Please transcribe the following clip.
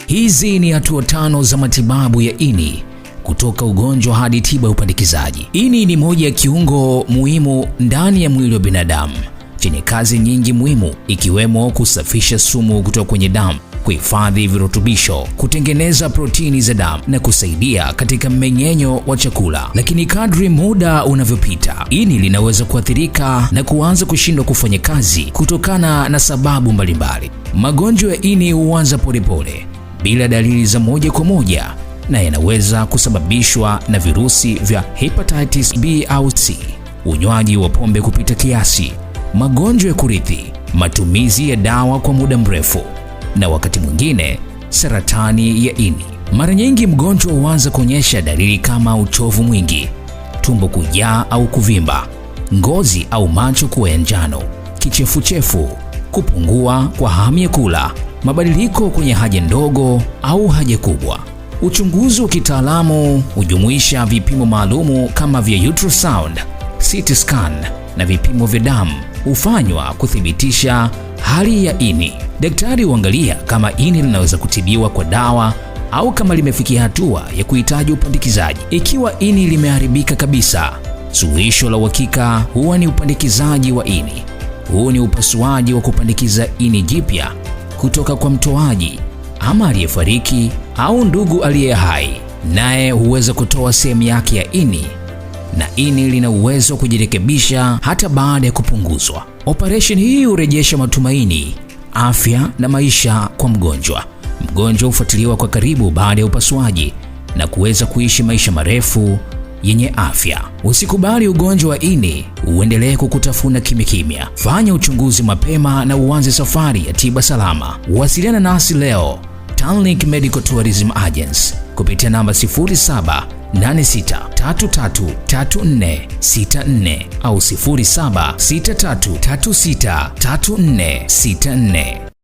Hizi ni hatua 5 za matibabu ya ini, kutoka ugonjwa hadi tiba ya upandikizaji. Ini ni moja ya kiungo muhimu ndani ya mwili wa binadamu chenye kazi nyingi muhimu, ikiwemo kusafisha sumu kutoka kwenye damu, kuhifadhi virutubisho, kutengeneza protini za damu na kusaidia katika mmeng'enyo wa chakula. Lakini kadri muda unavyopita, ini linaweza kuathirika na kuanza kushindwa kufanya kazi kutokana na sababu mbalimbali. Magonjwa ya ini huanza polepole bila dalili za moja kwa moja na yanaweza kusababishwa na virusi vya hepatitis B au C, unywaji wa pombe kupita kiasi, magonjwa ya kurithi, matumizi ya dawa kwa muda mrefu na wakati mwingine saratani ya ini. Mara nyingi mgonjwa huanza kuonyesha dalili kama uchovu mwingi, tumbo kujaa au kuvimba, ngozi au macho kuwa ya njano, kichefuchefu, kupungua kwa hamu ya kula, mabadiliko kwenye haja ndogo au haja kubwa. Uchunguzi wa kitaalamu hujumuisha vipimo maalumu kama vya ultrasound, CT scan na vipimo vya damu hufanywa kuthibitisha hali ya ini. Daktari huangalia kama ini linaweza kutibiwa kwa dawa au kama limefikia hatua ya kuhitaji upandikizaji. Ikiwa ini limeharibika kabisa, suluhisho la uhakika huwa ni upandikizaji wa ini. Huu ni upasuaji wa kupandikiza ini jipya kutoka kwa mtoaji ama aliyefariki au ndugu aliye hai, naye huweza kutoa sehemu yake ya ini, na ini lina uwezo wa kujirekebisha hata baada ya kupunguzwa. Operation hii hurejesha matumaini, afya na maisha kwa mgonjwa. Mgonjwa hufuatiliwa kwa karibu baada ya upasuaji na kuweza kuishi maisha marefu yenye afya. Usikubali ugonjwa wa ini uendelee kukutafuna kimya kimya. Fanya uchunguzi mapema na uanze safari ya tiba salama. Wasiliana nasi leo, Tanlink Medical Tourism Agency, kupitia namba 0786333464 au 0763363464.